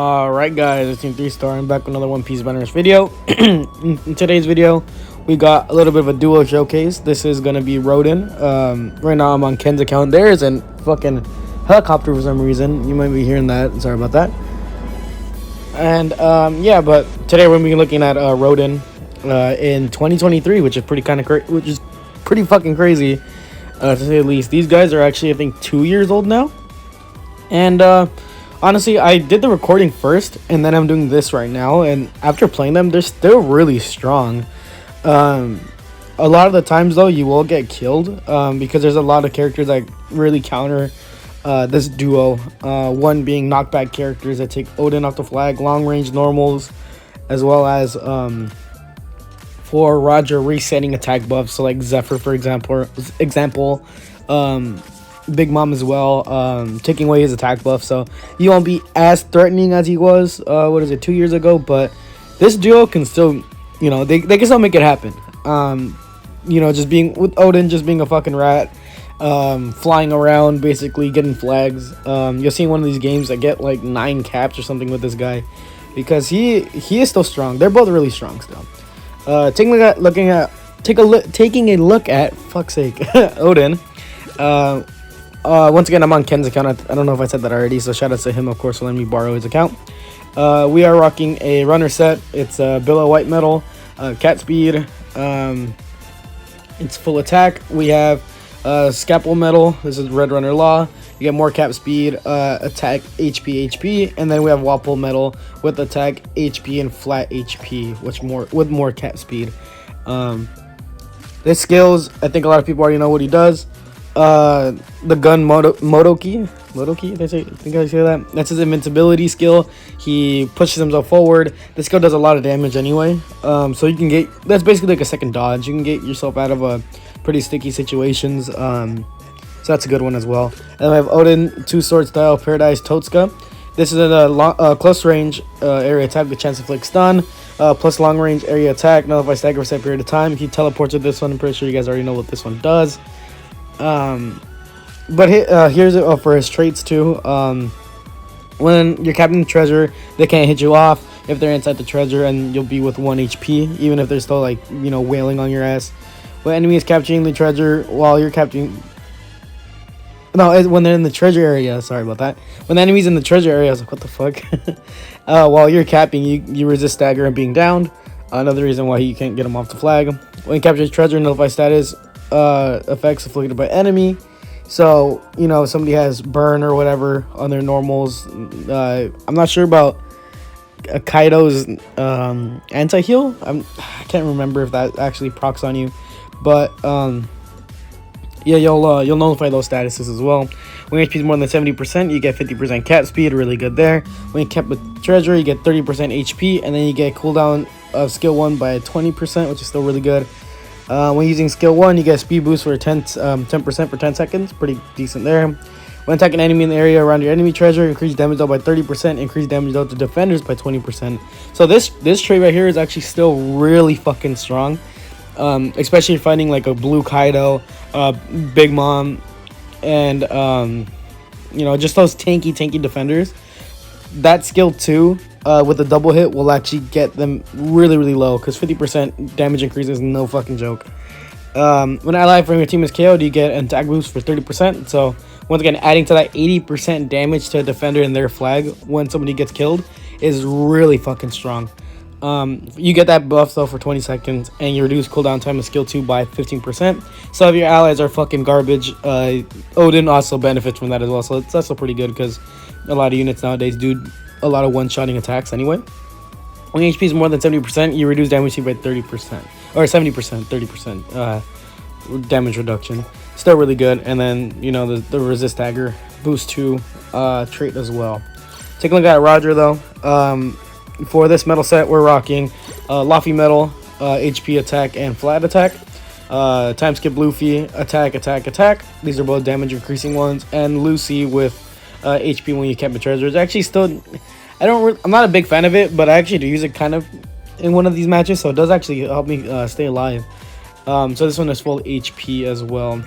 Alright guys, it's Team 3 Star. I'm back with another One Piece Banners video. In today's video, we got a little bit of a duo showcase. This is gonna be ROden. Right now I'm on Ken's account. There's a fucking helicopter for some reason. You might be hearing that. Sorry about that. And yeah, but today we're gonna be looking at ROden in 2023, which is pretty fucking crazy, to say the least. These guys are actually, I think, 2 years old now. And honestly, I did the recording first, and then I'm doing this right now. And after playing them, they're still really strong. A lot of the times, though, you will get killed because there's a lot of characters that really counter this duo. One being knockback characters that take Oden off the flag, long-range normals, as well as for Roger resetting attack buffs. So like Zephyr, for example, Big Mom as well, taking away his attack buff, so he won't be as threatening as he was 2 years ago. But this duo can still, they can still make it happen. Just being with Oden, just being a fucking rat, flying around, basically getting flags. You'll see in one of these games I get like 9 caps or something with this guy, because he is still strong. They're both really strong still. Taking a look at fuck's sake, Oden. Once again, I'm on Ken's account. I don't know if I said that already, so shout out to him, of course, for letting me borrow his account. We are rocking a runner set. It's Billow White Metal, cat speed. It's full attack. We have Scalpel Metal. This is Red Runner Law. You get more cap speed, attack, HP, and then we have Wapol Metal with attack, HP, and flat HP, with more cap speed. This skills, I think a lot of people already know what he does. The gun Modoki, I think I say that. That's his invincibility skill. He pushes himself forward. This skill does a lot of damage anyway. So you can that's basically like a second dodge. You can get yourself out of pretty sticky situations. So that's a good one as well. And we have Oden, 2 sword style Paradise Totsuka. This is a close range area attack with chance to inflict stun, plus long range area attack. Nullify stagger for a set period of time. He teleports with this one. I'm pretty sure you guys already know what this one does. But here's it for his traits too. When you're capturing treasure, they can't hit you off if they're inside the treasure, and you'll be with 1 HP, even if they're still like wailing on your ass. When enemies capturing the treasure while you're capturing, when they're in the treasure area. Sorry about that. When the enemy's in the treasure area, I was like, what the fuck? While you're capping, you resist stagger and being downed. Another reason why you can't get them off the flag. When you capture treasure, nullify status effects inflicted by enemy. So if somebody has burn or whatever on their normals, I'm not sure about Kaido's anti-heal. I can't remember if that actually procs on you, but yeah, you'll nullify those statuses as well. When HP is more than 70%, you get 50% cap speed, really good there. When you cap with treasure, you get 30% HP, and then you get cooldown of skill 1 by 20%, which is still really good. When using skill 1, you get speed boost for 10% for 10 seconds. Pretty decent there. When attacking an enemy in the area around your enemy treasure, increase damage dealt by 30%, increase damage dealt to defenders by 20%. So this trait right here is actually still really fucking strong. Especially fighting like a blue Kaido, Big Mom, and just those tanky defenders. That skill 2 with a double hit will actually get them really low, because 50% damage increase is no fucking joke. When an ally from your team is KO'd, you get an attack boost for 30%. So once again, adding to that 80% damage to a defender and their flag when somebody gets killed is really fucking strong. You get that buff though for 20 seconds, and you reduce cooldown time of skill 2 by 15%. So if your allies are fucking garbage, Oden also benefits from that as well. So it's also pretty good, because a lot of units nowadays do a lot of one-shotting attacks anyway. When HP is more than 70%, you reduce damage by 30%, or 70%, 30% damage reduction. Still really good. And then the resist stagger boost 2 trait as well. Take a look at Roger though. For this metal set, we're rocking Laffy Metal, HP attack, and flat attack. Time skip Luffy, attack. These are both damage increasing ones. And Lucy with HP when you cap the treasure. It's actually still, I'm not a big fan of it, but I actually do use it kind of in one of these matches, so it does actually help me stay alive. So this one is full HP as well.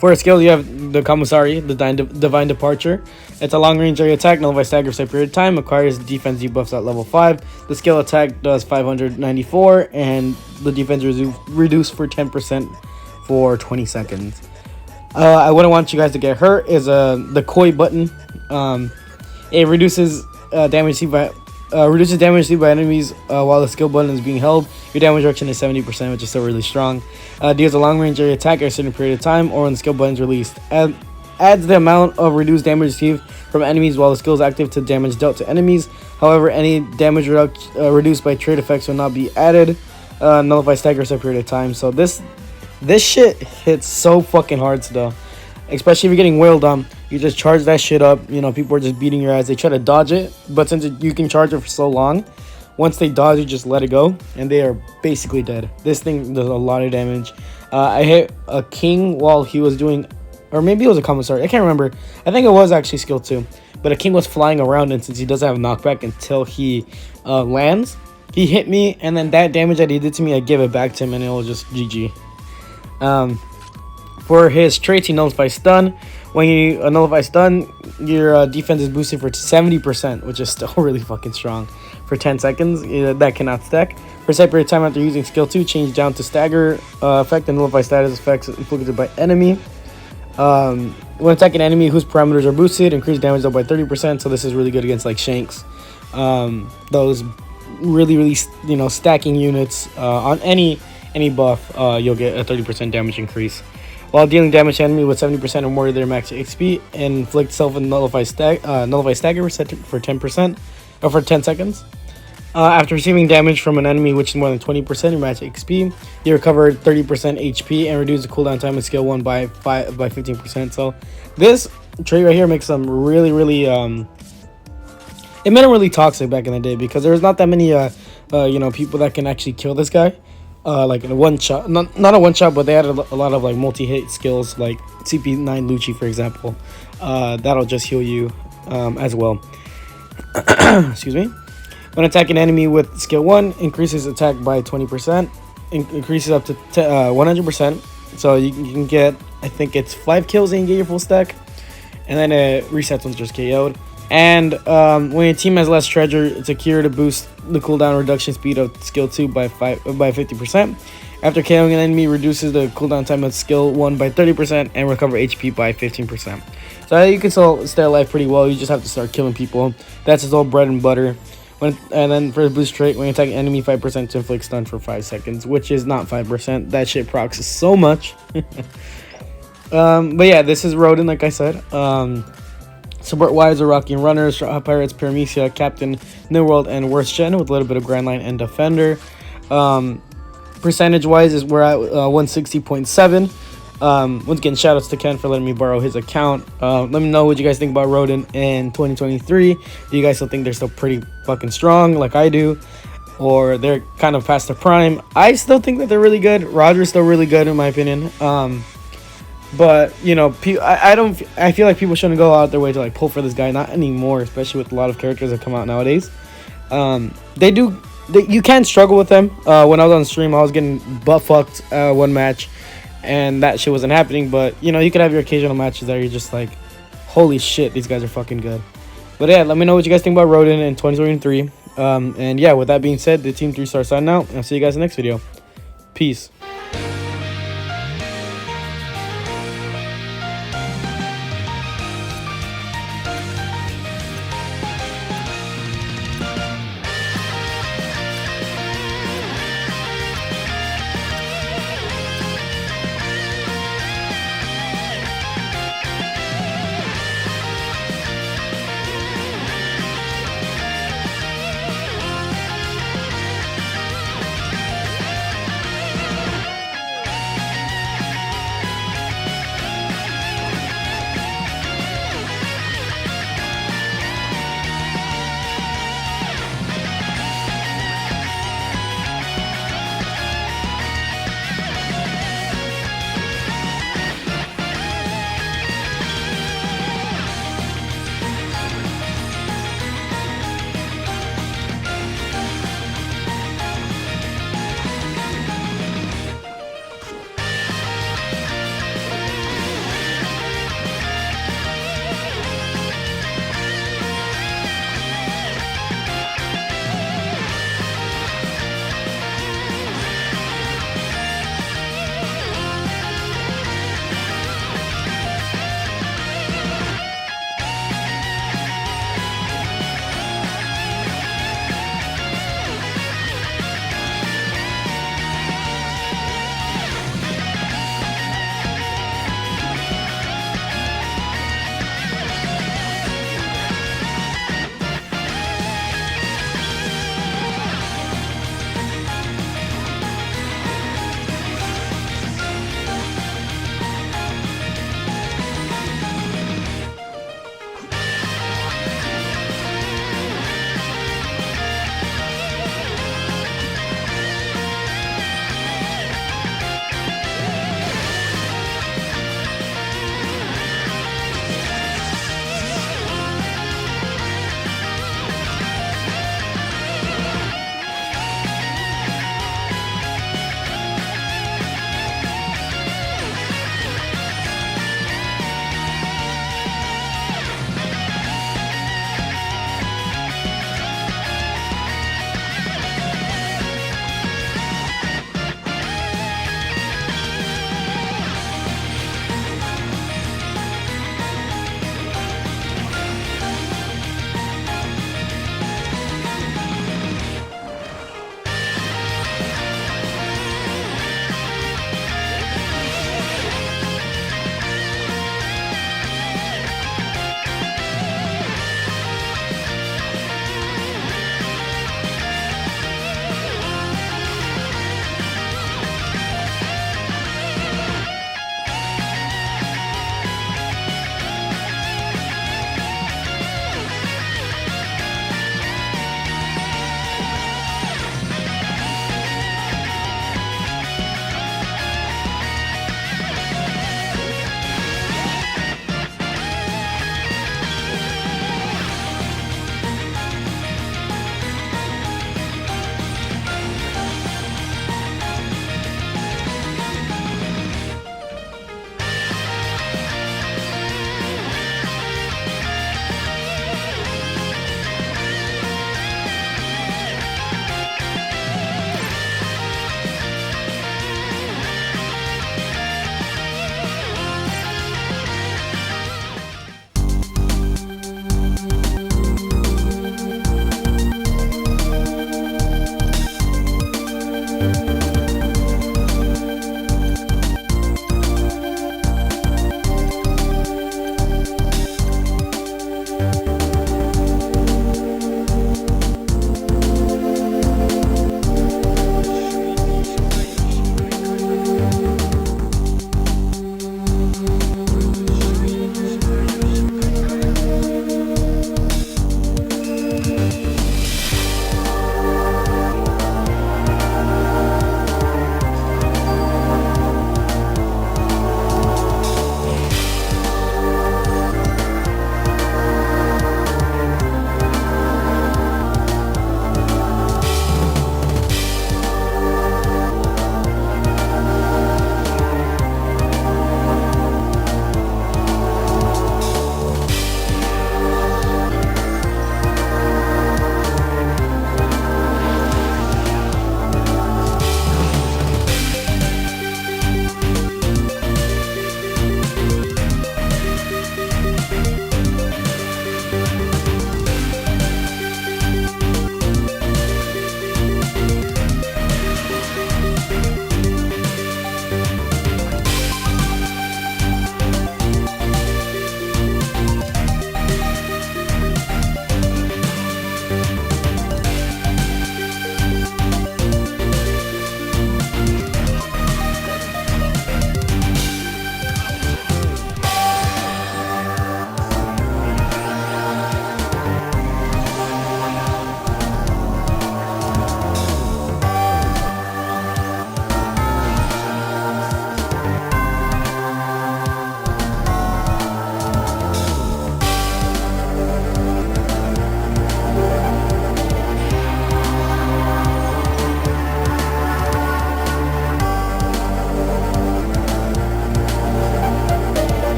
For a skill, you have the Commissary, the Divine Departure. It's a long-range area attack, nullifies stagger for a period of time, acquires defense debuffs at level 5. The skill attack does 594, and the defense reduced for 10% for 20 seconds. I wouldn't want you guys to get hurt. Is the Koi button. It reduces damage received by enemies while the skill button is being held. Your damage reduction is 70%, which is still really strong. Deals a long-range area attack at a certain period of time or when the skill button is released. Adds the amount of reduced damage received from enemies while the skill is active to damage dealt to enemies. However, any damage reduced by trait effects will not be added. Nullify stagger for a period of time. So this shit hits so fucking hard still. Especially if you're getting wailed on, you just charge that shit up. You know, people are just beating your ass. They try to dodge it, but since you can charge it for so long, once they dodge, you just let it go, and they are basically dead. This thing does a lot of damage. I hit a king while he was doing, or maybe it was a commissary. I can't remember. I think it was actually skill 2, but a king was flying around, and since he doesn't have knockback until he lands, he hit me, and then that damage that he did to me, I gave it back to him, and it was just GG. For his traits, he nullifies stun. When you nullify stun, your defense is boosted for 70%, which is still really fucking strong. For 10 seconds, that cannot stack. For a separate time after using skill 2, change down to stagger effect and nullify status effects inflicted by enemy. When attacking enemy whose parameters are boosted, increase damage up by 30%. So this is really good against like Shanks. Those really stacking units on any buff, you'll get a 30% damage increase. While dealing damage to enemy with 70% or more of their max XP, inflict self and nullify stagger for 10% or for 10 seconds. After receiving damage from an enemy which is more than 20% of your max XP, you recover 30% HP and reduce the cooldown time of skill 1 by 15%. So this trait right here makes them really it made him really toxic back in the day because there was not that many people that can actually kill this guy. Like in a one shot, not a one shot, but they had a lot of like multi-hit skills, like CP9 Lucci, for example. That'll just heal you as well. Excuse me. When attacking enemy with skill 1, increases attack by 20%, increases up to 100%. So you can get, I think it's 5 kills and you get your full stack, and then it resets once just KO'd. And when your team has less treasure, it's a cure to boost the cooldown reduction speed of skill 2 by 50%. After KOing an enemy, reduces the cooldown time of skill 1 by 30% and recover HP by 15%. So you can still stay alive pretty well. You just have to start killing people. That's his whole bread and butter. And then for the boost trait, when you attack an enemy, 5% to inflict stun for 5 seconds, which is not 5%. That shit procs so much. But yeah, this is ROden, like I said. Support wise are Rocky and Runners, Pirates, Paramecia, Captain, New World, and Worst Gen with a little bit of Grand Line and Defender. Percentage wise is we're at 160.7. Once again, shoutouts to Ken for letting me borrow his account. Let me know what you guys think about ROden in 2023. Do you guys still think they're still pretty fucking strong like I do? Or they're kind of past their prime? I still think that they're really good. Roger's still really good in my opinion. But you know, I feel like people shouldn't go out their way to like pull for this guy, not anymore, especially with a lot of characters that come out nowadays. You can struggle with them. When I was on stream, I was getting butt fucked one match, and that shit wasn't happening. But you know, you could have your occasional matches that you're just like, holy shit, these guys are fucking good. But yeah, let me know what you guys think about ROden in 2023. And yeah, with that being said, the Team 3-Star signing out, and I'll see you guys in the next video. Peace.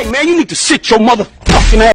Hey, man, you need to sit your motherfucking ass.